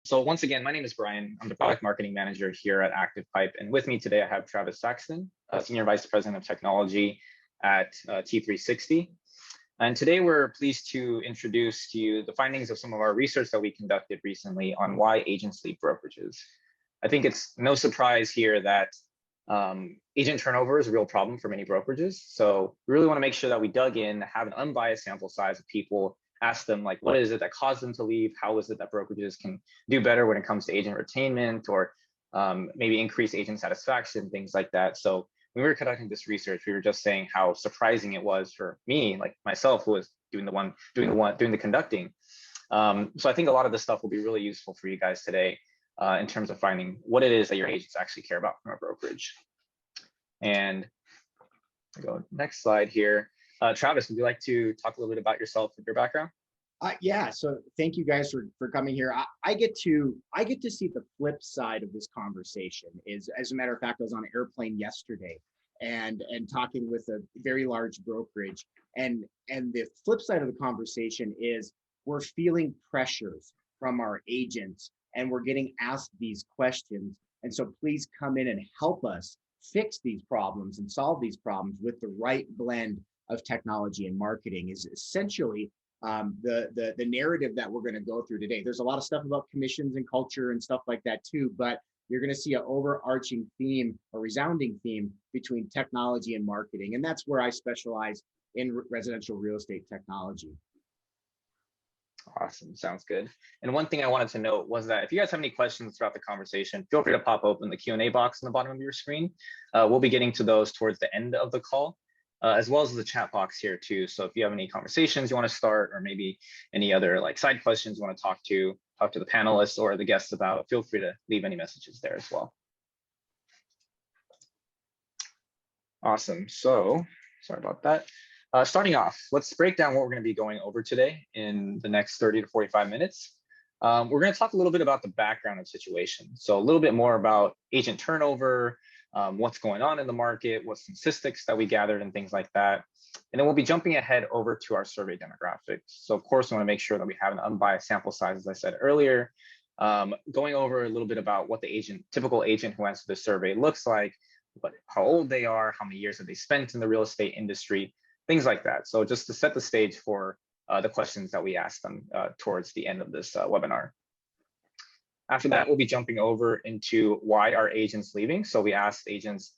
So once again, my name is Brian. I'm the product marketing manager here at ActivePipe. And with me today, I have Travis Saxton, Senior Vice President of Technology at T360. And today we're pleased to introduce to you the findings of some of our research that we conducted recently on why agents leave brokerages. I think it's no surprise here that agent turnover is a real problem for many brokerages. So we really want to make sure that we dug in, have an unbiased sample size of people, ask them like, what is it that caused them to leave? How is it that brokerages can do better when it comes to agent retainment or maybe increase agent satisfaction, things like that. So when we were conducting this research, we were just saying how surprising it was for me, like myself, who was doing the conducting. So I think a lot of this stuff will be really useful for you guys today in terms of finding what it is that your agents actually care about from a brokerage. And go next slide here. Travis, would you like to talk a little bit about yourself and your background? Yeah, so thank you guys for coming here. I get to see the flip side of this conversation. As a matter of fact, I was on an airplane yesterday and talking with a very large brokerage, and the flip side of the conversation is we're feeling pressures from our agents and we're getting asked these questions. And so please come in and help us fix these problems and solve these problems with the right blend of technology and marketing is essentially the narrative that we're going to go through today. There's a lot of stuff about commissions and culture and stuff like that too, but you're going to see an overarching theme, a resounding theme between technology and marketing. And that's where I specialize in residential real estate technology. Awesome, sounds good. And one thing I wanted to note was that if you guys have any questions throughout the conversation, feel free to pop open the Q&A box on the bottom of your screen. We'll be getting to those towards the end of the call. As well as the chat box here too. So if you have any conversations you want to start, or maybe any other like side questions you want to talk to the panelists or the guests about, feel free to leave any messages there as well. Awesome. So sorry about that. Starting off, let's break down what we're going to be going over today in the next 30 to 45 minutes. We're going to talk a little bit about the background of the situation. So a little bit more about agent turnover, what's going on in the market, what statistics that we gathered and things like that. And then we'll be jumping ahead over to our survey demographics. So of course, we want to make sure that we have an unbiased sample size, as I said earlier, going over a little bit about what the typical agent who answered the survey looks like, how old they are, how many years have they spent in the real estate industry, things like that. So just to set the stage for the questions that we asked them towards the end of this webinar. After that, we'll be jumping over into why are agents leaving. So we asked agents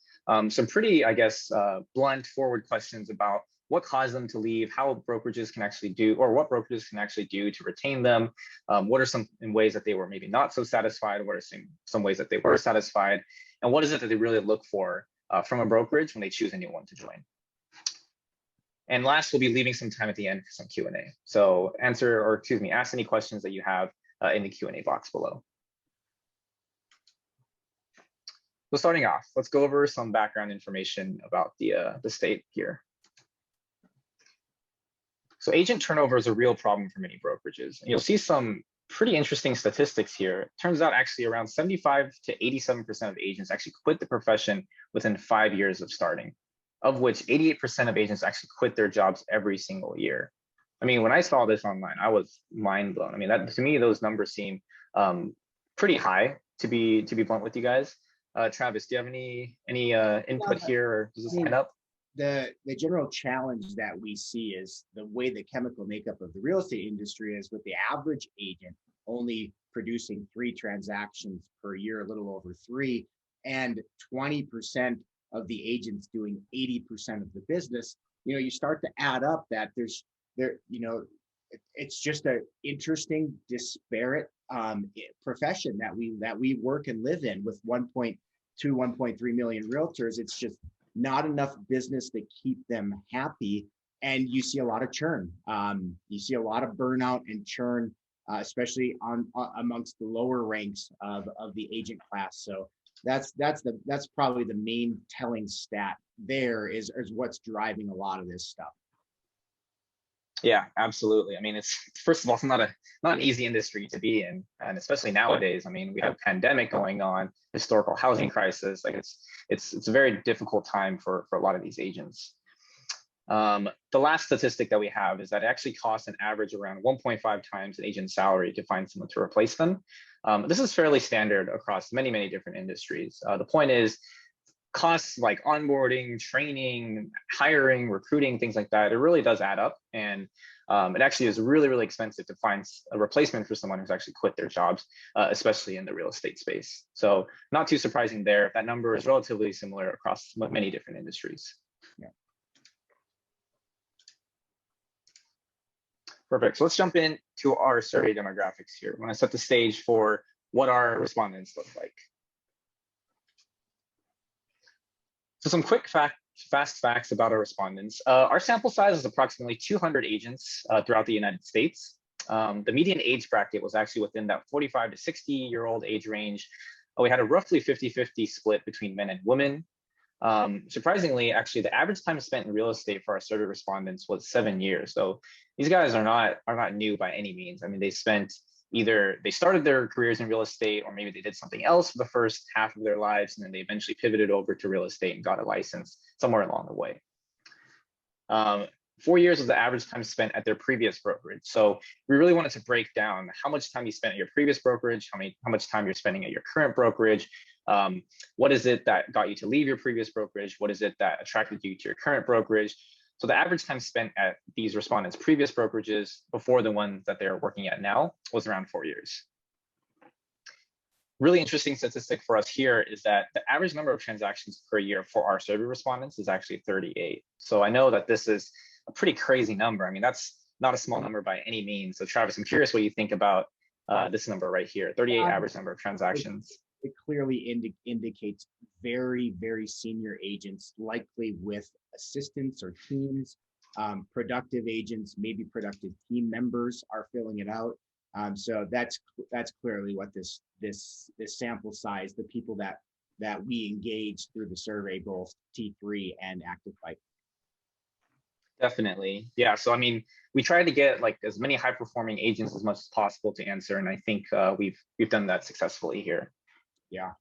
some pretty, I guess, blunt forward questions about what caused them to leave, how brokerages can actually do, or what brokerages can actually do to retain them. What are some ways that they were maybe not so satisfied? What are some ways that they were satisfied? And what is it that they really look for from a brokerage when they choose anyone to join? And last, we'll be leaving some time at the end for some Q&A. So ask any questions that you have in the Q&A box below. So starting off, let's go over some background information about the state here. So agent turnover is a real problem for many brokerages. And you'll see some pretty interesting statistics here. It turns out actually around 75 to 87% of agents actually quit the profession within 5 years of starting, of which 88% of agents actually quit their jobs every single year. I mean, when I saw this online, I was mind blown. I mean, to me, those numbers seem pretty high, to be blunt with you guys. Travis, do you have any input here, or does this line up? The general challenge that we see is the way the chemical makeup of the real estate industry is, with the average agent only producing 3 transactions per year, a little over 3, and 20% of the agents doing 80% of the business. You start to add up that it's just an interesting, disparate profession that we work and live in with 1.2, 1.3 million realtors. It's just not enough business to keep them happy. And you see a lot of churn. You see a lot of burnout and churn, especially amongst the lower ranks of the agent class. So that's probably the main telling stat there is what's driving a lot of this stuff. Yeah, absolutely. I mean, it's, first of all, it's not an easy industry to be in, and especially nowadays. I mean, we have a pandemic going on, historical housing crisis. Like it's a very difficult time for a lot of these agents. The last statistic that we have is that it actually costs an average around 1.5 times an agent's salary to find someone to replace them. This is fairly standard across many, many different industries. The point is, costs like onboarding, training, hiring, recruiting, things like that, it really does add up. And it actually is really, really expensive to find a replacement for someone who's actually quit their jobs, especially in the real estate space. So not too surprising there. That number is relatively similar across many different industries. Yeah. Perfect. So let's jump into our survey demographics here. I want to set the stage for what our respondents look like. So some quick fast facts about our respondents. Our sample size is approximately 200 agents throughout the United States. The median age bracket was actually within that 45 to 60-year-old age range. We had a roughly 50-50 split between men and women. Surprisingly, actually, the average time spent in real estate for our survey respondents was 7 years. So these guys are not new by any means. I mean, they started their careers in real estate, or maybe they did something else for the first half of their lives, and then they eventually pivoted over to real estate and got a license somewhere along the way. 4 years was the average time spent at their previous brokerage. So we really wanted to break down how much time you spent at your previous brokerage, how much time you're spending at your current brokerage. What is it that got you to leave your previous brokerage? What is it that attracted you to your current brokerage? So the average time spent at these respondents' previous brokerages before the ones that they're working at now was around 4 years. Really interesting statistic for us here is that the average number of transactions per year for our survey respondents is actually 38. So I know that this is a pretty crazy number. I mean, that's not a small number by any means. So Travis, I'm curious what you think about this number right here, 38 average number of transactions. It clearly indicates very, very senior agents, likely with assistants or teams. Productive agents, maybe productive team members are filling it out. So that's clearly what this sample size, the people that we engage through the survey, both T3 and ActivePipe. Definitely. Yeah. So, I mean, we try to get like as many high performing agents as much as possible to answer. And I think we've done that successfully here. Yeah.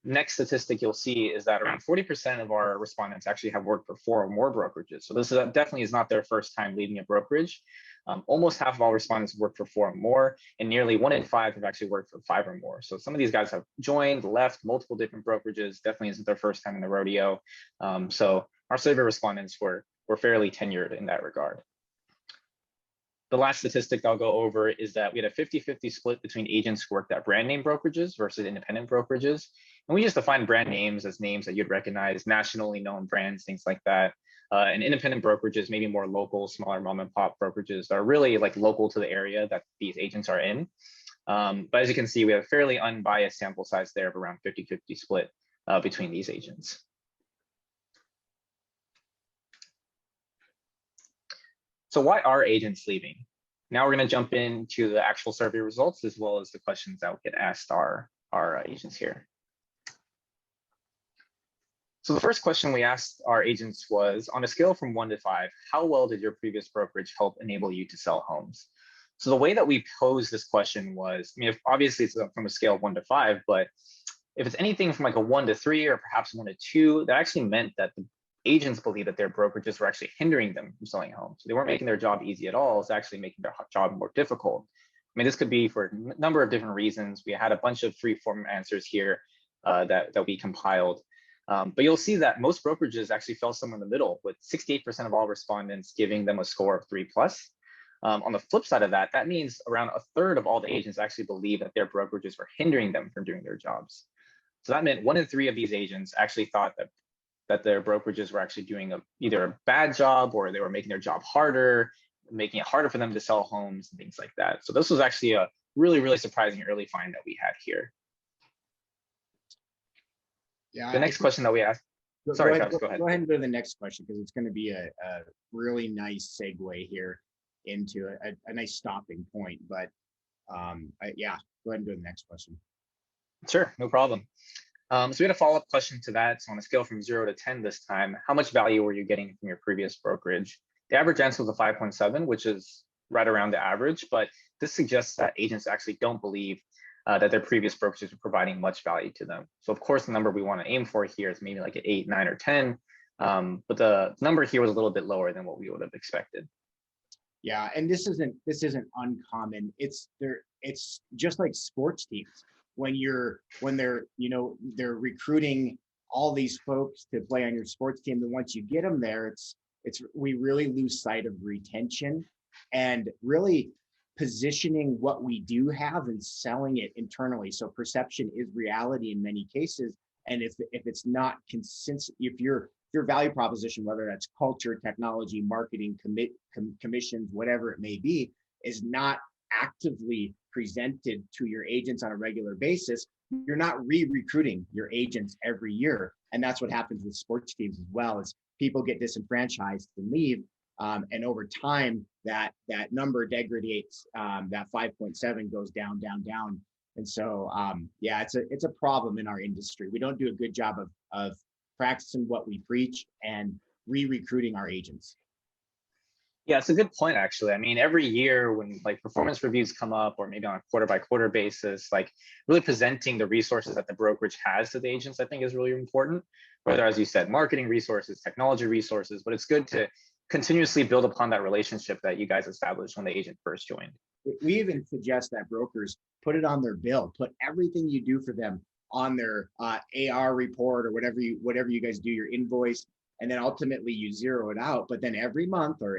Next statistic you'll see is that around 40% of our respondents actually have worked for 4 or more brokerages. So this definitely is not their first time leading a brokerage. Almost half of all respondents have worked for 4 or more, and nearly 1 in 5 have actually worked for 5 or more. So some of these guys have joined, left multiple different brokerages. Definitely isn't their first time in the rodeo. So our survey respondents were fairly tenured in that regard. The last statistic I'll go over is that we had a 50-50 split between agents who worked at brand name brokerages versus independent brokerages. And we just define brand names as names that you'd recognize, nationally known brands, things like that. And independent brokerages, maybe more local, smaller mom and pop brokerages that are really like local to the area that these agents are in. But as you can see, we have a fairly unbiased sample size there of around 50-50 split between these agents. So why are agents leaving? Now we're going to jump into the actual survey results as well as the questions that will get asked our agents here. So the first question we asked our agents was, on a scale from 1 to 5, how well did your previous brokerage help enable you to sell homes? So the way that we posed this question was, I mean, obviously it's from a scale of 1 to 5, but if it's anything from like a 1 to 3 or perhaps 1 to 2, that actually meant that the agents believe that their brokerages were actually hindering them from selling homes. So they weren't making their job easy at all. It's actually making their job more difficult. I mean, this could be for a number of different reasons. We had a bunch of free-form answers here that we compiled. But you'll see that most brokerages actually fell somewhere in the middle, with 68% of all respondents giving them a score of 3+. On the flip side of that, that means around a third of all the agents actually believe that their brokerages were hindering them from doing their jobs. So that meant 1 in 3 of these agents actually thought that their brokerages were actually doing either a bad job, or they were making their job harder, making it harder for them to sell homes and things like that. So this was actually a really, really surprising early find that we had here. Yeah. The next question that we asked. Sorry, Travis, go ahead. Go ahead and go to the next question, because it's going to be a really nice segue here into a nice stopping point. But yeah, go ahead and go to the next question. Sure, no problem. So we had a follow-up question to that. So on a scale from 0 to 10 this time, how much value were you getting from your previous brokerage? The average answer was a 5.7, which is right around the average, but this suggests that agents actually don't believe that their previous brokerages are providing much value to them. So of course, the number we want to aim for here is maybe like an 8, 9, or 10. But the number here was a little bit lower than what we would have expected. Yeah, and this isn't uncommon. It's just like sports teams. When they're they're recruiting all these folks to play on your sports team, and once you get them there, we really lose sight of retention and really positioning what we do have and selling it internally. So perception is reality in many cases. And if it's not consistent, if your value proposition, whether that's culture, technology, marketing, commissions, whatever it may be, is not actively presented to your agents on a regular basis, you're not re-recruiting your agents every year. And that's what happens with sports teams as well, is people get disenfranchised and leave. And over time, that number degrades, that 5.7 goes down, down, down. And so, yeah, it's a problem in our industry. We don't do a good job of practicing what we preach and re-recruiting our agents. Yeah, it's a good point, actually. I mean, every year when like performance reviews come up, or maybe on a quarter by quarter basis, like really presenting the resources that the brokerage has to the agents, I think is really important. Whether, as you said, marketing resources, technology resources, but it's good to continuously build upon that relationship that you guys established when the agent first joined. We even suggest that brokers put it on their bill, put everything you do for them on their AR report or whatever you guys do, your invoice, and then ultimately you zero it out. But then every month or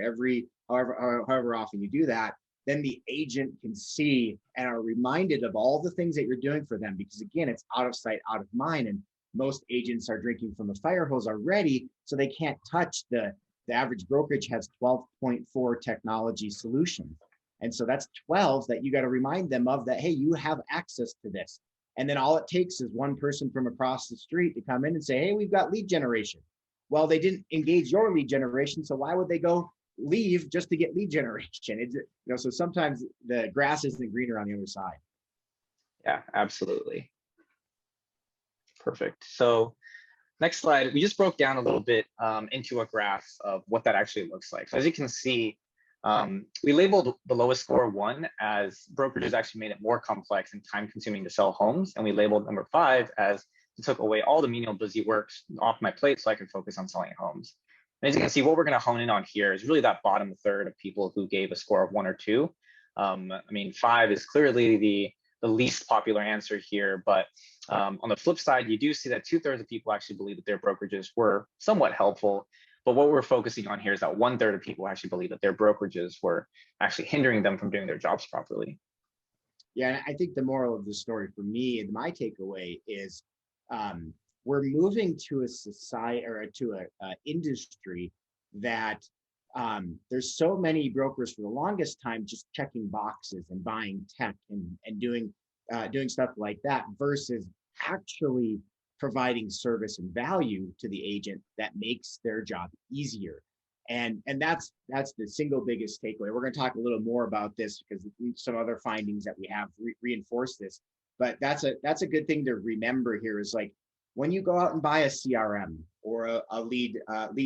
however often you do that, then the agent can see and are reminded of all the things that you're doing for them, because again, it's out of sight, out of mind. And most agents are drinking from a fire hose already, so they can't touch the average brokerage has 12.4 technology solutions. And so that's 12 that you got to remind them of, that, hey, you have access to this. And then all it takes is one person from across the street to come in and say, hey, we've got lead generation. Well, they didn't engage your lead generation, so why would they go leave just to get lead generation? So sometimes the grass isn't greener on the other side. Yeah, absolutely. Perfect. So next slide, we just broke down a little bit into a graph of what that actually looks like. So as you can see, we labeled the lowest score 1 as brokerages actually made it more complex and time consuming to sell homes. And we labeled number 5 as it took away all the menial busy work off my plate so I could focus on selling homes. And as you can see, what we're going to hone in on here is really that bottom third of people who gave a score of 1 or 2. I mean, 5 is clearly the least popular answer here, but on the flip side, you do see that 2/3 of people actually believe that their brokerages were somewhat helpful. But what we're focusing on here is that 1/3 of people actually believe that their brokerages were actually hindering them from doing their jobs properly. Yeah, and I think the moral of the story for me and my takeaway is we're moving to a society or to a industry that there's so many brokers for the longest time just checking boxes and buying tech and doing stuff like that, versus actually providing service and value to the agent that makes their job easier. And that's the single biggest takeaway. We're going to talk a little more about this because some other findings that we have reinforce this. But that's a good thing to remember here, is like when you go out and buy a CRM or a lead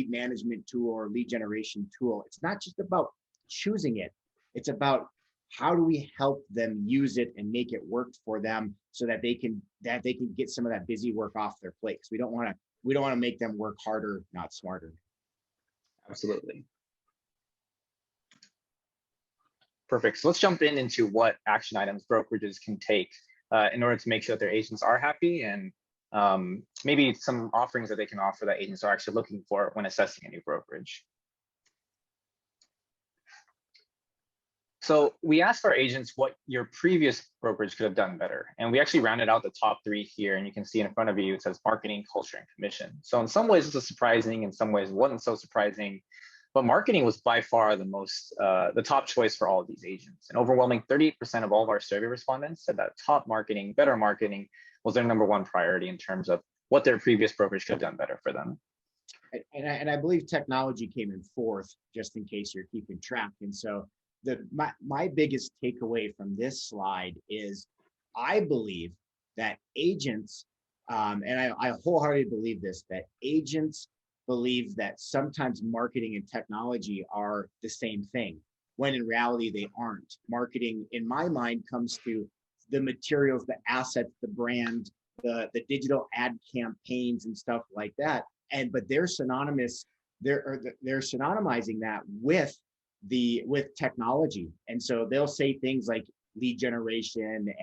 management tool or lead generation tool, it's not just about choosing it. It's about how do we help them use it and make it work for them so that they can get some of that busy work off their plate. We don't want to make them work harder, not smarter. Absolutely. Perfect. So let's jump into what action items brokerages can take in order to make sure that their agents are happy, and maybe some offerings that they can offer that agents are actually looking for when assessing a new brokerage. So we asked our agents what your previous brokerage could have done better. And we actually rounded out the top 3 here. And you can see in front of you, it says marketing, culture, and commission. So in some ways, this was surprising. In some ways, it wasn't so surprising. But marketing was by far the top choice for all of these agents. An overwhelming 38% of all of our survey respondents said that top marketing, better marketing was their number 1 priority in terms of what their previous brokerage could have done better for them. And I believe technology came in 4th, just in case you're keeping track. And so my biggest takeaway from this slide is I believe that agents, and I wholeheartedly believe this, that agents believe that sometimes marketing and technology are the same thing, when in reality they aren't. Marketing, in my mind, comes to the materials, the assets, the brand, the digital ad campaigns and stuff like that. but they're synonymous. They're synonymizing that with technology, and so they'll say things like lead generation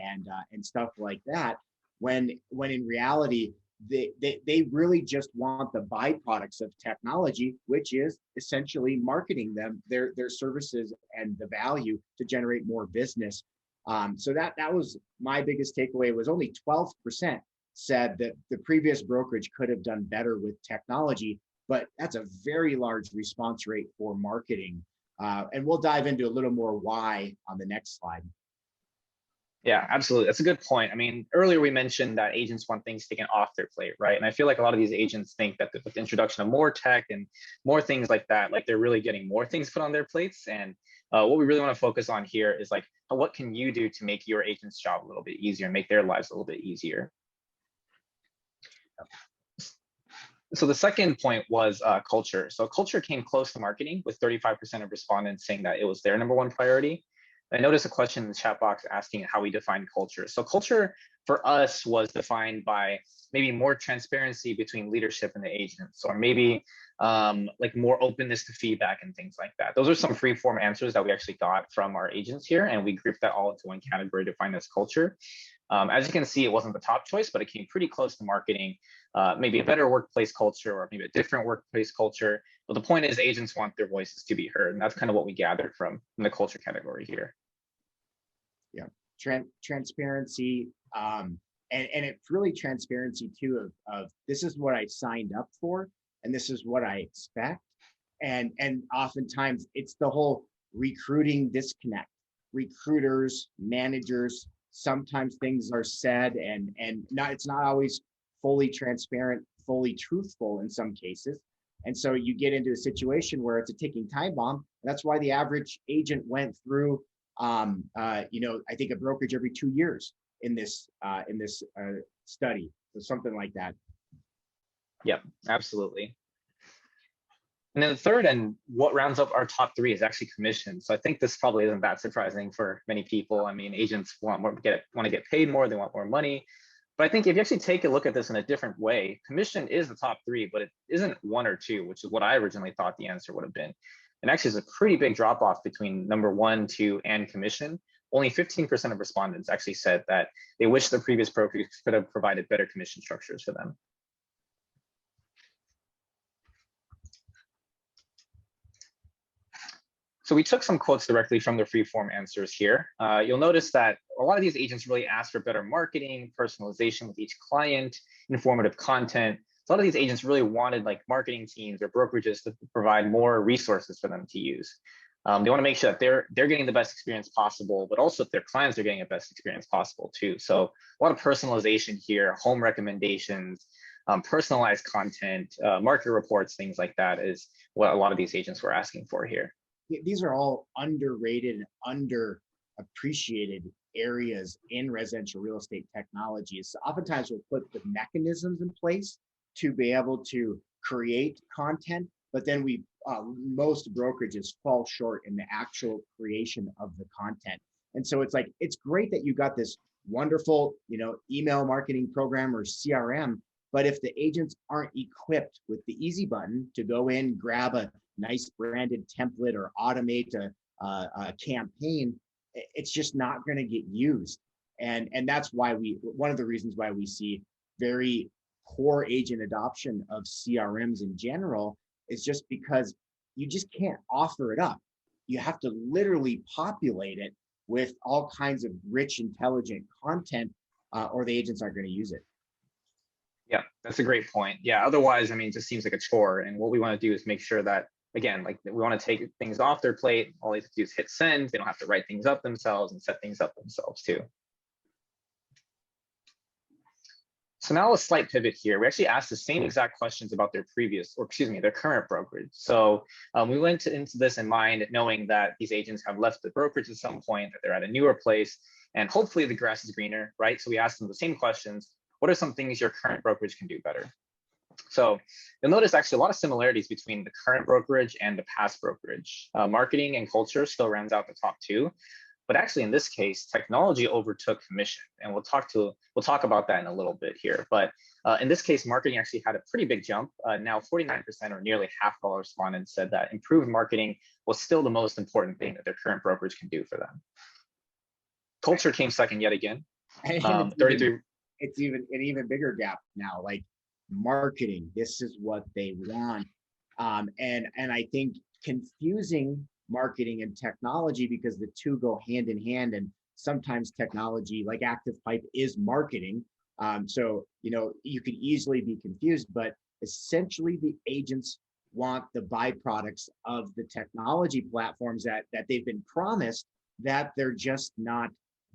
and stuff like that, when in reality they really just want the byproducts of technology, which is essentially marketing them their services and the value to generate more business. So that was my biggest takeaway, was only 12% said that the previous brokerage could have done better with technology, but that's a very large response rate for marketing. And we'll dive into a little more why on the next slide. Yeah, absolutely. That's a good point. I mean, earlier we mentioned that agents want things taken off their plate, right? And I feel like a lot of these agents think that with the introduction of more tech and more things like that, like they're really getting more things put on their plates. And what we really want to focus on here is like, what can you do to make your agent's job a little bit easier and make their lives a little bit easier? So the second point was culture. So culture came close to marketing, with 35% of respondents saying that it was their number one priority. I noticed a question in the chat box asking how we define culture. So culture for us was defined by maybe more transparency between leadership and the agents, or maybe like more openness to feedback and things like that. Those are some free form answers that we actually got from our agents here, and we grouped that all into one category to define as culture. As you can see, it wasn't the top choice, but it came pretty close to marketing. Maybe a better workplace culture, or maybe a different workplace culture. But the point is, agents want their voices to be heard, and that's kind of what we gathered from the culture category here. Yeah, transparency, and it's really transparency too of this is what I signed up for, and this is what I expect, and oftentimes it's the whole recruiting disconnect. Recruiters, managers, sometimes things are said and it's not always fully transparent, fully truthful in some cases. And so you get into a situation where it's a ticking time bomb. That's why the average agent went through, I think a brokerage every 2 years in this study, or something like that. Yep, absolutely. And then the third, and what rounds up our top three, is actually commission. So I think this probably isn't that surprising for many people. I mean, agents want to get paid more, they want more money. But I think if you actually take a look at this in a different way, commission is the top three, but it isn't one or two, which is what I originally thought the answer would have been. And actually, it's a pretty big drop off between number 1, 2, and commission. Only 15% of respondents actually said that they wish the previous brokerage could have provided better commission structures for them. So we took some quotes directly from the free-form answers here. You'll notice that a lot of these agents really ask for better marketing, personalization with each client, informative content. So a lot of these agents really wanted like marketing teams or brokerages to provide more resources for them to use. They want to make sure that they're getting the best experience possible, but also if their clients are getting the best experience possible too. So a lot of personalization here, home recommendations, personalized content, market reports, things like that is what a lot of these agents were asking for here. These are all underrated, underappreciated areas in residential real estate technology. So oftentimes we'll put the mechanisms in place to be able to create content, but then most brokerages fall short in the actual creation of the content. And so it's like, it's great that you got this wonderful, email marketing program or CRM, but if the agents aren't equipped with the easy button to go in, grab a nice branded template or automate a campaign, it's just not going to get used. And that's why one of the reasons why we see very poor agent adoption of CRMs in general is just because you just can't offer it up. You have to literally populate it with all kinds of rich, intelligent content, or the agents aren't going to use it. Yeah, that's a great point. Yeah, otherwise, I mean, it just seems like a chore. And what we want to do is make sure that, again, like we want to take things off their plate. All they have to do is hit send. They don't have to write things up themselves and set things up themselves too. So now a slight pivot here. We actually asked the same exact questions about their their current brokerage. So we went into this in mind, knowing that these agents have left the brokerage at some point, that they're at a newer place, and hopefully the grass is greener, right? So we asked them the same questions. What are some things your current brokerage can do better? So you'll notice actually a lot of similarities between the current brokerage and the past brokerage. Marketing and culture still rounds out the top two. But actually, in this case, technology overtook commission, and we'll talk about that in a little bit here. But in this case, marketing actually had a pretty big jump. Now, 49% or nearly half of all respondents said that improved marketing was still the most important thing that their current brokerage can do for them. Culture came second yet again. And 33. It's even an even bigger gap now. Like marketing, this is what they want, and I think confusing marketing and technology, because the two go hand in hand, and sometimes technology like ActivePipe is marketing. So you could easily be confused, but essentially the agents want the byproducts of the technology platforms that they've been promised, that they're just not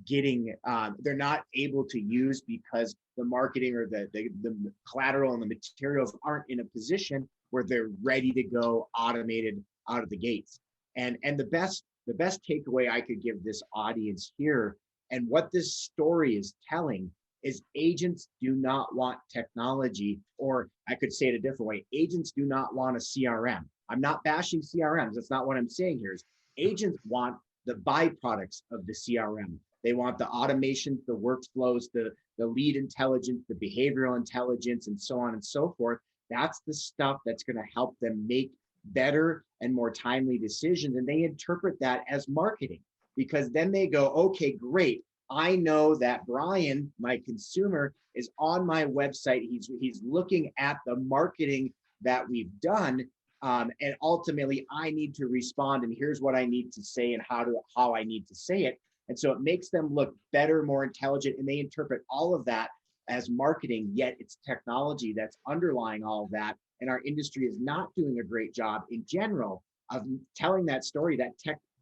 getting, they're not able to use because the marketing or the collateral and the materials aren't in a position where they're ready to go automated out of the gates. And the best takeaway I could give this audience here, and what this story is telling, is agents do not want technology, or I could say it a different way, agents do not want a CRM. I'm not bashing CRMs. That's not what I'm saying here. Is agents want the byproducts of the CRM. They want the automations, the workflows, the lead intelligence, the behavioral intelligence, and so on and so forth. That's the stuff that's going to help them make better and more timely decisions. And they interpret that as marketing, because then they go, okay, great. I know that Brian, my consumer, is on my website. He's looking at the marketing that we've done. And ultimately, I need to respond. And here's what I need to say and how I need to say it. And so it makes them look better, more intelligent, and they interpret all of that as marketing, yet it's technology that's underlying all of that. And our industry is not doing a great job in general of telling that story, that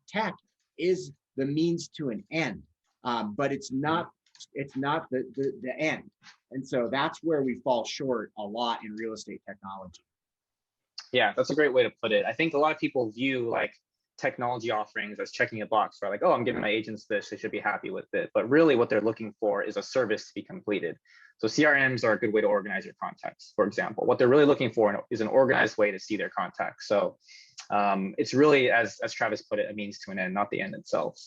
tech is the means to an end, but it's not the end. And so that's where we fall short a lot in real estate technology. Yeah, that's a great way to put it. I think a lot of people view like technology offerings as checking a box, right? Like, oh, I'm giving my agents this, they should be happy with it. But really what they're looking for is a service to be completed. So CRMs are a good way to organize your contacts, for example. What they're really looking for is an organized way to see their contacts. So it's really, as Travis put it, a means to an end, not the end itself.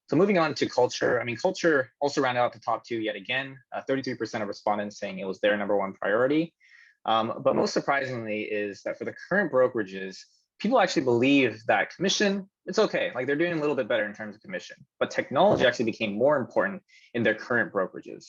So moving on to culture. I mean, culture also rounded out the top two yet again. 33% of respondents saying it was their #1 priority. But most surprisingly is that for the current brokerages, people actually believe that commission, it's okay. Like they're doing a little bit better in terms of commission, but technology actually became more important in their current brokerages.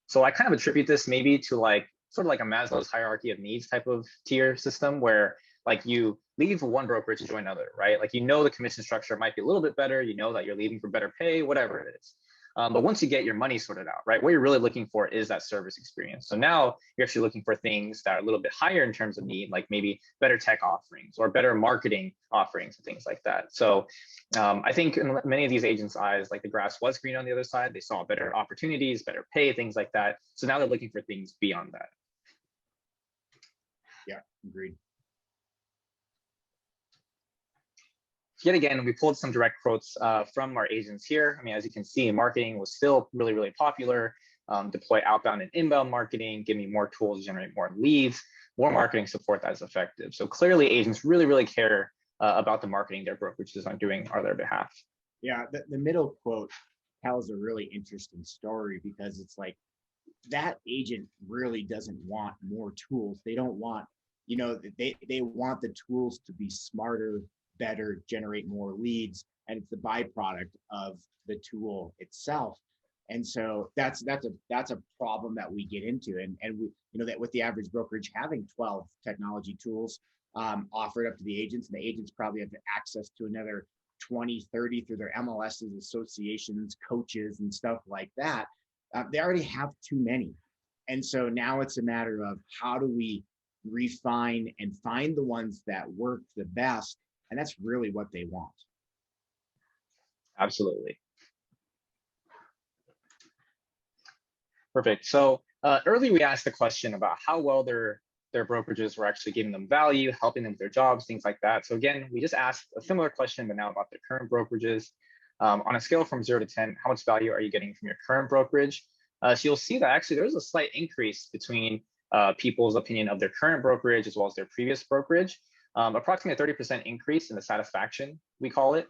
So I kind of attribute this maybe to like sort of like a Maslow's hierarchy of needs type of tier system, where like you leave one brokerage to join another, right? Like, the commission structure might be a little bit better, that you're leaving for better pay, whatever it is. But once you get your money sorted out, right, what you're really looking for is that service experience. So now you're actually looking for things that are a little bit higher in terms of need, like maybe better tech offerings or better marketing offerings and things like that. So I think in many of these agents' eyes, like the grass was green on the other side. They saw better opportunities, better pay, things like that. So now they're looking for things beyond that. Yeah, agreed. Yet again, we pulled some direct quotes from our agents here. I mean, as you can see, marketing was still really, really popular. Deploy outbound and inbound marketing, give me more tools to generate more leads, more marketing support that is effective. So clearly agents really, really care about the marketing their brokerages are doing on their behalf. Yeah, the middle quote tells a really interesting story, because it's like that agent really doesn't want more tools. They don't want, they want the tools to be smarter, better, generate more leads, and it's the byproduct of the tool itself. And so that's a problem that we get into, and we, that with the average brokerage having 12 technology tools offered up to the agents, and the agents probably have access to another 20, 30 through their MLSs, associations, coaches, and stuff like that. They already have too many. And so now it's a matter of how do we refine and find the ones that work the best. And that's really what they want. Absolutely. Perfect. So earlier we asked the question about how well their brokerages were actually giving them value, helping them with their jobs, things like that. So again, we just asked a similar question, but now about their current brokerages. On a scale from 0 to 10, how much value are you getting from your current brokerage? So you'll see that actually there's a slight increase between people's opinion of their current brokerage as well as their previous brokerage. approximately a 30% increase in the satisfaction, we call it.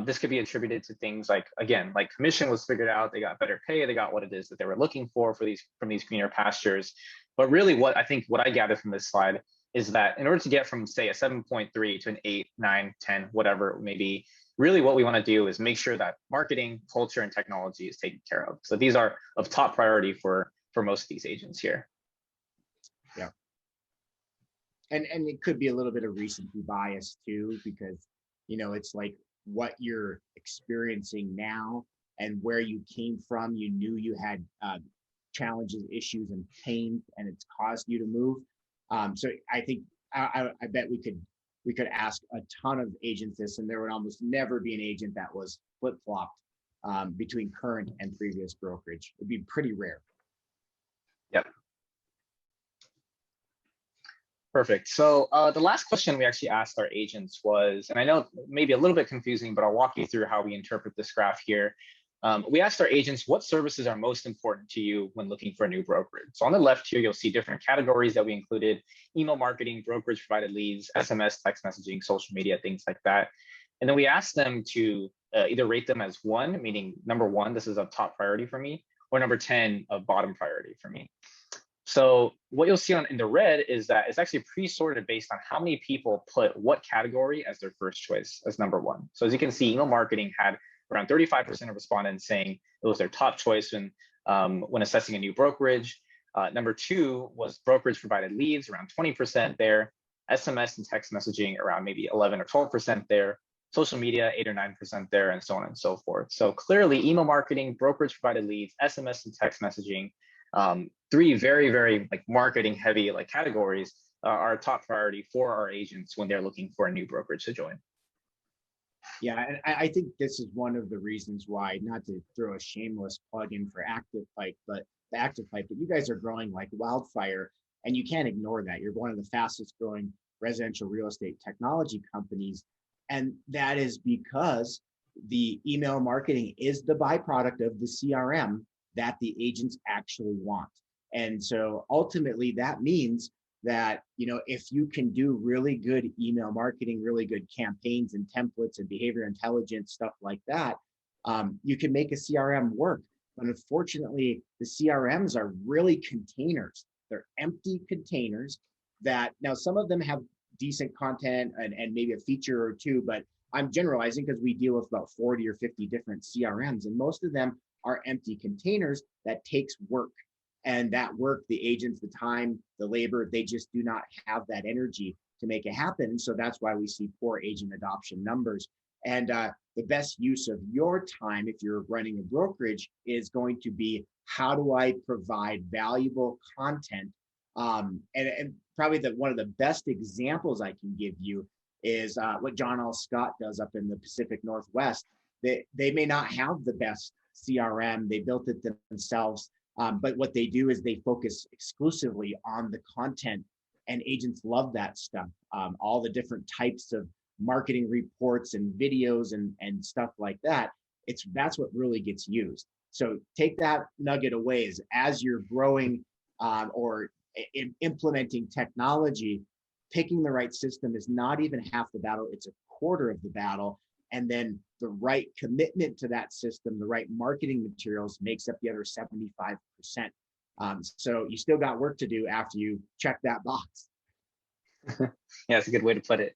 This could be attributed to things like, again, like commission was figured out, they got better pay, they got what it is that they were looking for these from these greener pastures. But really what I gather from this slide is that in order to get from, say, a 7.3 to an 8, 9, 10, whatever it may be, really what we want to do is make sure that marketing, culture, and technology is taken care of. So these are of top priority for most of these agents here. Yeah. And it could be a little bit of recency bias too, because, you know, it's like what you're experiencing now and where you came from, you knew you had challenges, issues, and pain, and it's caused you to move. So I think I bet we could ask a ton of agents this, and there would almost never be an agent that was flip-flopped between current and previous brokerage. It'd be pretty rare. Yep. Perfect. So the last question we actually asked our agents was, and I know maybe a little bit confusing, but I'll walk you through how we interpret this graph here. We asked our agents, what services are most important to you when looking for a new brokerage? So on the left here, you'll see different categories that we included: email marketing, brokerage provided leads, SMS, text messaging, social media, things like that. And then we asked them to either rate them as 1, meaning number 1, this is a top priority for me, or number 10, a bottom priority for me. So what you'll see in the red is that it's actually pre-sorted based on how many people put what category as their first choice as number 1. So as you can see, email marketing had around 35% of respondents saying it was their top choice when assessing a new brokerage. Number 2 was brokerage provided leads, around 20% there. SMS and text messaging around maybe 11 or 12% there. Social media, 8 or 9% there, and so on and so forth. So clearly, email marketing, brokerage provided leads, SMS and text messaging, 3 very, very like marketing heavy like categories are a top priority for our agents when they're looking for a new brokerage to join. Yeah, and I think this is one of the reasons why, not to throw a shameless plug in for ActivePipe, but you guys are growing like wildfire, and you can't ignore that. You're one of the fastest growing residential real estate technology companies. And that is because the email marketing is the byproduct of the CRM that the agents actually want. And so ultimately that means that, you know, if you can do really good email marketing, really good campaigns and templates and behavior intelligence, stuff like that, you can make a CRM work. But unfortunately, the CRMs are really containers. They're empty containers that, now some of them have decent content and maybe a feature or two, but I'm generalizing because we deal with about 40 or 50 different CRMs, and most of them are empty containers that takes work. And that work, the agents, the time, the labor, they just do not have that energy to make it happen. And so that's why we see poor agent adoption numbers. And the best use of your time, if you're running a brokerage, is going to be, how do I provide valuable content? And probably one of the best examples I can give you is what John L. Scott does up in the Pacific Northwest. They may not have the best CRM, they built it themselves, but what they do is they focus exclusively on the content, and agents love that stuff. All the different types of marketing reports and videos and stuff like that. That's what really gets used. So take that nugget away, as you're growing or implementing technology, picking the right system is not even half the battle, it's a quarter of the battle. And then the right commitment to that system, the right marketing materials makes up the other 75%. So you still got work to do after you check that box. Yeah, it's a good way to put it.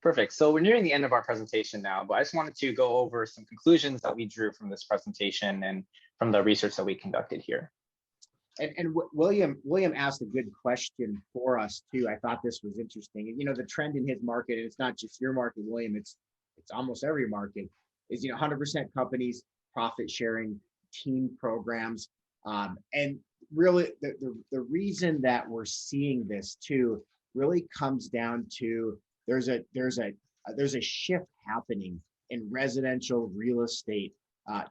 Perfect. So we're nearing the end of our presentation now, but I just wanted to go over some conclusions that we drew from this presentation and from the research that we conducted here. And William asked a good question for us too. I thought this was interesting. And, you know, the trend in his market, and it's not just your market, William, it's almost every market, is, 100% companies, profit sharing, team programs. And really the reason that we're seeing this too really comes down to there's a shift happening in residential real estate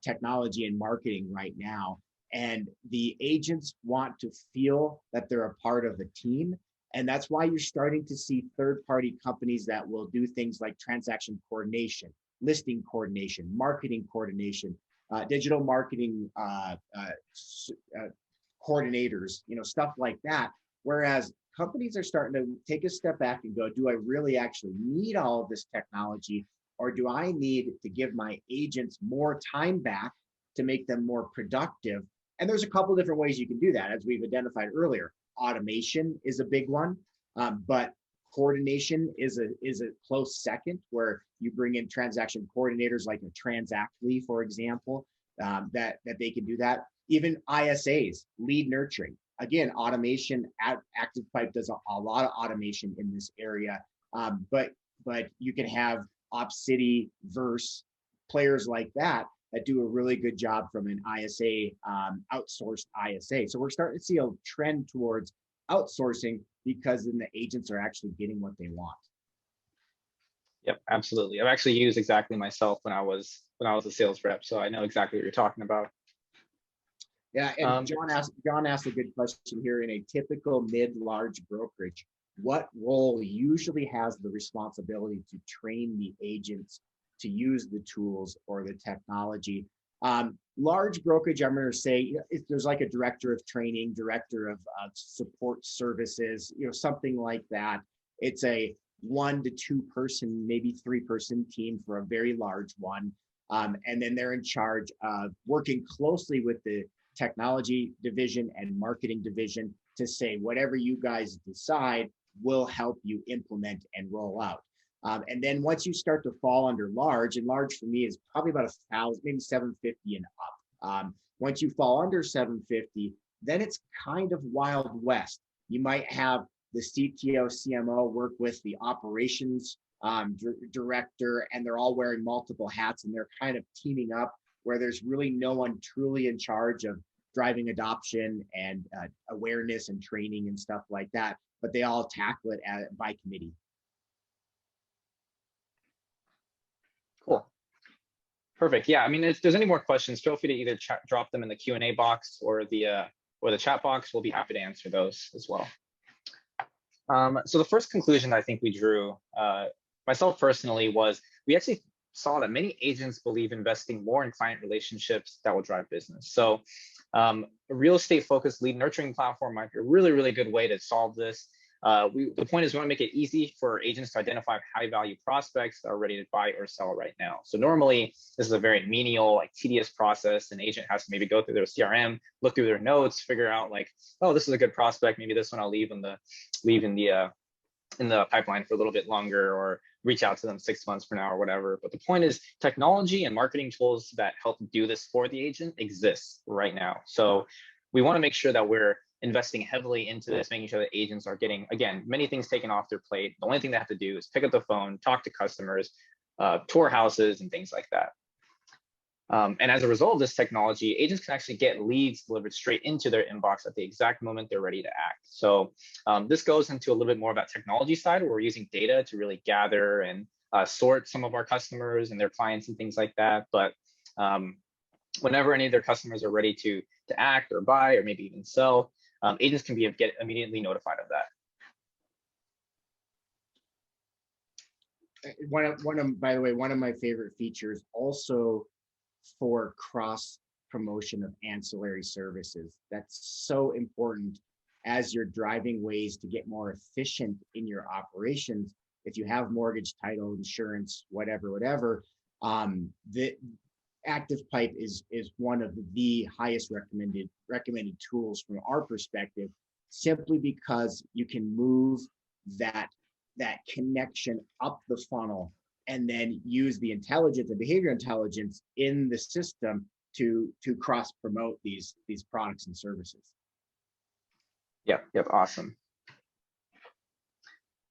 technology and marketing right now. And the agents want to feel that they're a part of a team. And that's why you're starting to see third-party companies that will do things like transaction coordination, listing coordination, marketing coordination, digital marketing coordinators, stuff like that. Whereas companies are starting to take a step back and go, do I really actually need all of this technology, or do I need to give my agents more time back to make them more productive? And there's a couple different ways you can do that, as we've identified earlier. Automation is a big one, but coordination is a close second, where you bring in transaction coordinators like a Transactly, for example, that they can do that. Even ISAs, lead nurturing. Again, automation. ActivePipe does a lot of automation in this area, but you can have OpCity, Verse, players like that do a really good job from an ISA, outsourced ISA. So we're starting to see a trend towards outsourcing, because then the agents are actually getting what they want. Yep, absolutely. I've actually used exactly myself when I was a sales rep, so I know exactly what you're talking about. Yeah, and John asked a good question here. In a typical mid-large brokerage, what role usually has the responsibility to train the agents to use the tools or the technology? Large brokerage, I'm going to say, if there's like a director of training, director of support services, something like that. It's a 1 to 2 person, maybe 3 person team for a very large one. And then they're in charge of working closely with the technology division and marketing division to say, whatever you guys decide, will help you implement and roll out. And then once you start to fall under large, and large for me is probably about 1,000, maybe 750 and up. Once you fall under 750, then it's kind of Wild West. You might have the CTO, CMO work with the operations director, and they're all wearing multiple hats, and they're kind of teaming up, where there's really no one truly in charge of driving adoption and awareness and training and stuff like that, but they all tackle it by committee. Cool. Perfect. Yeah, I mean, if there's any more questions, feel free to either drop them in the Q&A box or the chat box. We'll be happy to answer those as well. So the first conclusion I think we drew, myself personally, was we actually saw that many agents believe investing more in client relationships that will drive business. So a real estate focused lead nurturing platform might be a really, really good way to solve this. The point is, we want to make it easy for agents to identify high value prospects that are ready to buy or sell right now. So normally this is a very menial, like tedious process. An agent has to maybe go through their CRM, look through their notes, figure out like, oh, this is a good prospect. Maybe this one I'll leave in the pipeline for a little bit longer, or reach out to them 6 months from now or whatever. But the point is, technology and marketing tools that help do this for the agent exist right now. So we want to make sure that we're investing heavily into this, making sure that agents are getting, again, many things taken off their plate. The only thing they have to do is pick up the phone, talk to customers, tour houses, and things like that. And as a result of this technology, agents can actually get leads delivered straight into their inbox at the exact moment they're ready to act. So this goes into a little bit more about technology side, where we're using data to really gather and sort some of our customers and their clients and things like that. But whenever any of their customers are ready to act or buy or maybe even sell, agents can get immediately notified of that. By the way, one of my favorite features also for cross promotion of ancillary services. That's so important as you're driving ways to get more efficient in your operations. If you have mortgage, title, insurance, whatever, the ActivePipe is one of the highest recommended tools from our perspective, simply because you can move that connection up the funnel, and then use the intelligence and behavior intelligence in the system to cross promote these products and services. Yep, awesome.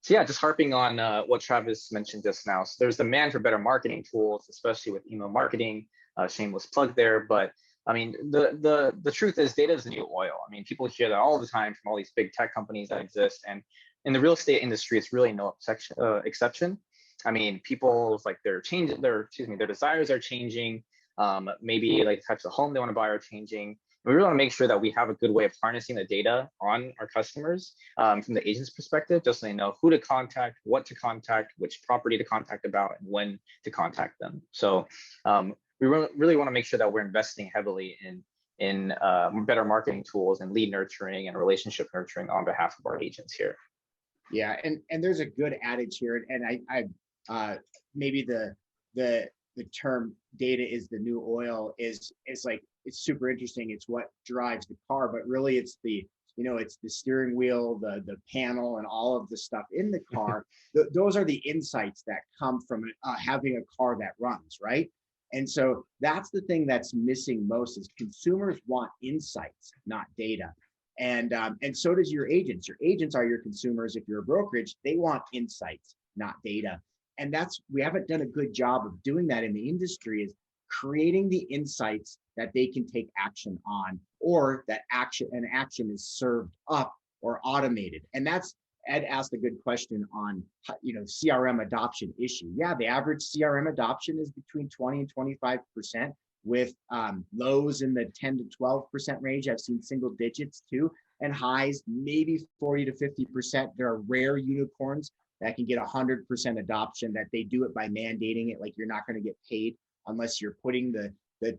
So yeah, just harping on what Travis mentioned just now. So there's demand for better marketing tools, especially with email marketing. Shameless plug there, but I mean, the truth is, data is the new oil. I mean, people hear that all the time from all these big tech companies that exist, and in the real estate industry, it's really no exception. I mean, people's like their desires are changing. Maybe like the types of home they want to buy are changing. We really want to make sure that we have a good way of harnessing the data on our customers from the agent's perspective, just so they know who to contact, what to contact, which property to contact about, and when to contact them. So we really want to make sure that we're investing heavily in better marketing tools and lead nurturing and relationship nurturing on behalf of our agents here. Yeah, and there's a good adage here, and I maybe the term data is the new oil is like, it's super interesting. It's what drives the car, but really it's the, you know, it's the steering wheel, the panel, and all of the stuff in the car. Those are the insights that come from having a car that runs, right? And so that's the thing that's missing most, is consumers want insights, not data. And so does your agents. Your agents are your consumers. If you're a brokerage, they want insights, not data. And we haven't done a good job of doing that in the industry, is creating the insights that they can take action on, or that an action is served up or automated. And that's, Ed asked a good question on, you know, CRM adoption issue. Yeah, the average CRM adoption is between 20 and 25%, with lows in the 10 to 12% range. I've seen single digits too, and highs maybe 40 to 50%. There are rare unicorns that can get 100% adoption, that they do it by mandating it. Like, you're not going to get paid unless you're putting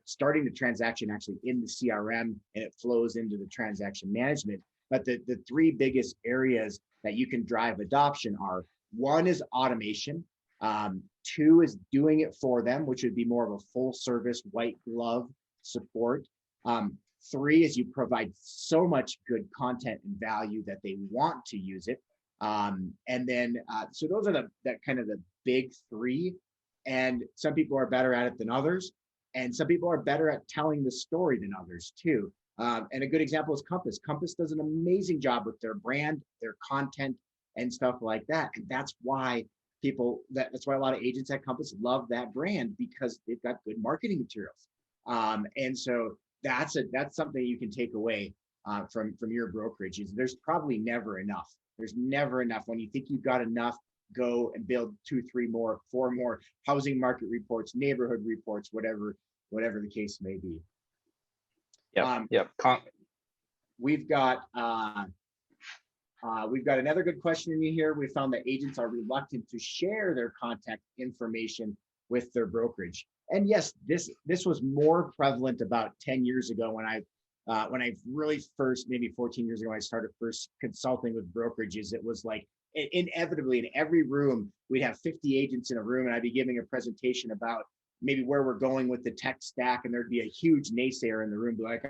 starting the transaction actually in the CRM, and it flows into the transaction management. But the three biggest areas that you can drive adoption are: one is automation, two is doing it for them, which would be more of a full service white glove support. Three is you provide so much good content and value that they want to use it. And then so those are the kind of the big three. And some people are better at it than others, and some people are better at telling the story than others too. And a good example is Compass. Compass does an amazing job with their brand, their content, and stuff like that. And that's why that's why a lot of agents at Compass love that brand, because they've got good marketing materials. And so that's something you can take away from your brokerage. Is there's probably never enough. There's never enough. When you think you've got enough, go and build 2, 3 more, 4 more housing market reports, neighborhood reports, whatever the case may be. We've got another good question in here. We found that agents are reluctant to share their contact information with their brokerage. And yes, this was more prevalent about 10 years ago, when I really first, maybe 14 years ago, I started first consulting with brokerages. It was like, inevitably in every room, we'd have 50 agents in a room, and I'd be giving a presentation about maybe where we're going with the tech stack, and there'd be a huge naysayer in the room, be like,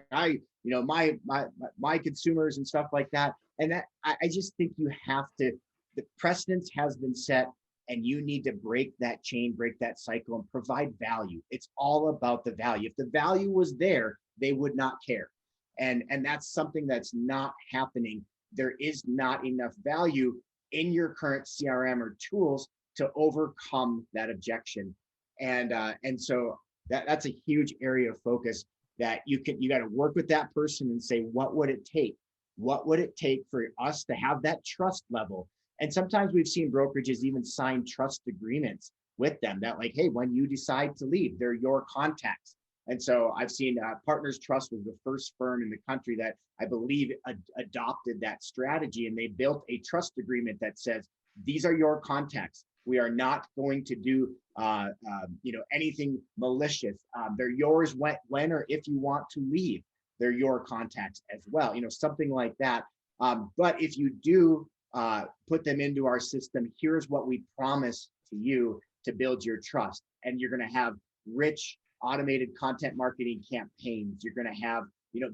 my consumers and stuff like that. And that, I just think you have to, the precedence has been set, and you need to break that chain, break that cycle, and provide value. It's all about the value. If the value was there, they would not care. And that's something that's not happening. There is not enough value in your current CRM or tools to overcome that objection. And so that's a huge area of focus, that you got to work with that person and say, what would it take? What would it take for us to have that trust level? And sometimes we've seen brokerages even sign trust agreements with them, that like, hey, when you decide to leave, they're your contacts. And so I've seen Partners Trust was the first firm in the country that I believe adopted that strategy, and they built a trust agreement that says, these are your contacts. We are not going to do anything malicious. They're yours when or if you want to leave. They're your contacts as well. Something like that. But if you do put them into our system, here's what we promise to you to build your trust. And you're going to have rich automated content marketing campaigns. You're going to have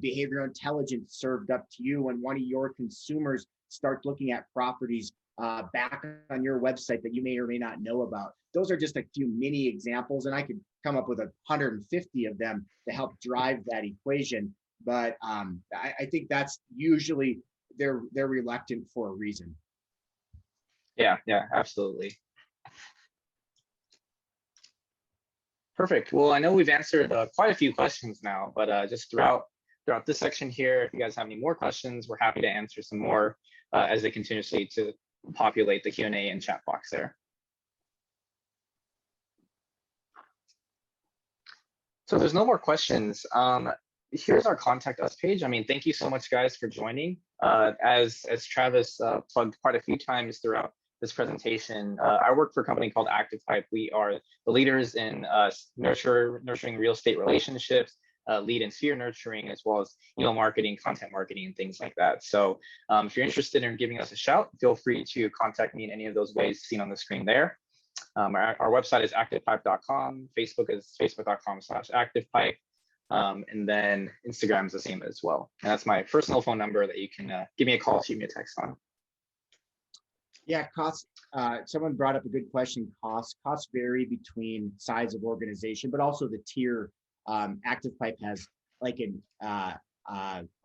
behavioral intelligence served up to you when one of your consumers starts looking at properties back on your website that you may or may not know about. Those are just a few mini examples, and I could come up with 150 of them to help drive that equation. But I think that's usually they're reluctant for a reason. Yeah, absolutely. Perfect. Well, I know we've answered quite a few questions now, but just throughout this section here, if you guys have any more questions, we're happy to answer some more as they continuously to populate the Q&A and chat box there. So if there's no more questions, here's our contact us page. I mean, thank you so much, guys, for joining. As Travis plugged quite a few times throughout this presentation, I work for a company called ActivePipe. We are the leaders in nurturing real estate relationships, lead and sphere nurturing, as well as email marketing, content marketing, and things like that. So if you're interested in giving us a shout, feel free to contact me in any of those ways seen on the screen there. Our website is activepipe.com. Facebook is facebook.com/activepipe. And then Instagram is the same as well. And that's my personal phone number that you can give me a call, shoot me a text on. Yeah, costs. Someone brought up a good question. Costs vary between size of organization, but also the tier. ActivePipe has like a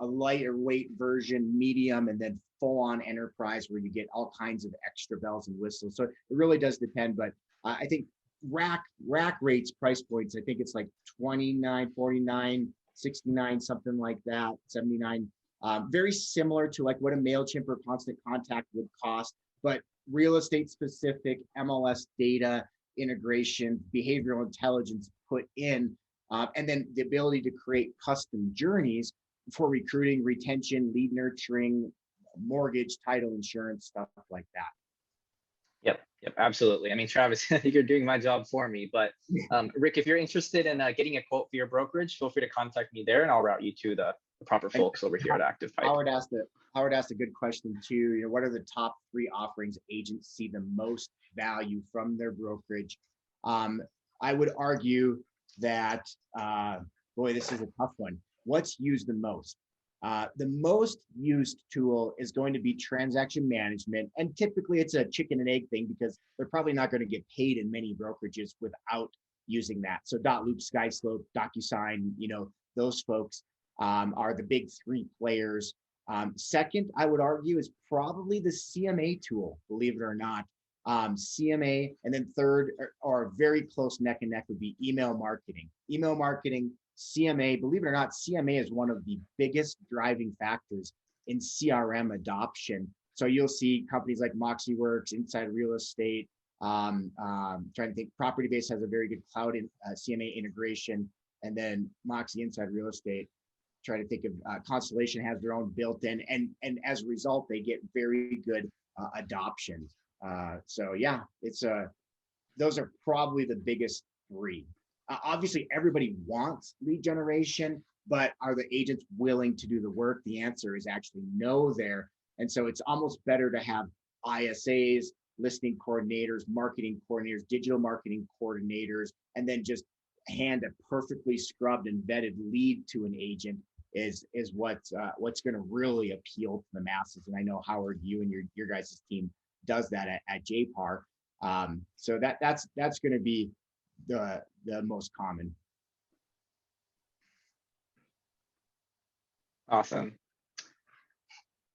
lighter weight version, medium, and then full-on enterprise where you get all kinds of extra bells and whistles. So it really does depend. But I think rack rates, price points, I think it's like 29, 49, 69, something like that, 79. Very similar to like what a MailChimp or Constant Contact would cost, but real estate specific, MLS data integration, behavioral intelligence put in, and then the ability to create custom journeys for recruiting, retention, lead nurturing, mortgage, title, insurance, stuff like that. Yep, absolutely. I mean, Travis, you're doing my job for me, but Rick, if you're interested in getting a quote for your brokerage, feel free to contact me there and I'll route you to the proper folks over here at ActivePipe. Howard asked a good question too. You know, what are the top 3 offerings agents see the most value from their brokerage? I would argue that, boy, this is a tough one. What's used the most? The most used tool is going to be transaction management. And typically it's a chicken and egg thing because they're probably not going to get paid in many brokerages without using that. So Dotloop, SkySlope, DocuSign, you know, those folks are the big 3 players. Second, I would argue, is probably the CMA tool, believe it or not. CMA, and then third, or very close neck and neck, would be email marketing. Email marketing, CMA, believe it or not, CMA is one of the biggest driving factors in CRM adoption. So you'll see companies like MoxieWorks, Inside Real Estate, trying to think, Property Base has a very good cloud CMA integration, and then Moxie, Inside Real Estate. Trying to think of Constellation has their own built-in, and as a result, they get very good adoption. So yeah, it's those are probably the biggest 3. Obviously, everybody wants lead generation, but are the agents willing to do the work? The answer is actually no there. And so it's almost better to have ISAs, listing coordinators, marketing coordinators, digital marketing coordinators, and then just hand a perfectly scrubbed and vetted lead to an agent is what's going to really appeal to the masses. And I know, Howard, you and your guys' team does that at JPAR. So that's going to be the most common. Awesome.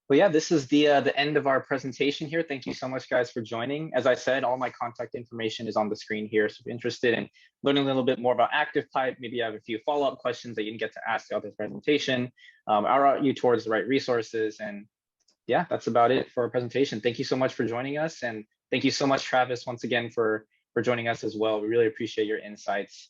Well, yeah, this is the end of our presentation here. Thank you so much, guys, for joining. As I said, all my contact information is on the screen here. So if you're interested in learning a little bit more about ActivePipe, maybe you have a few follow-up questions that you didn't get to ask throughout this presentation, I'll route you towards the right resources. And yeah, that's about it for our presentation. Thank you so much for joining us. And thank you so much, Travis, once again, for joining us as well. We really appreciate your insights.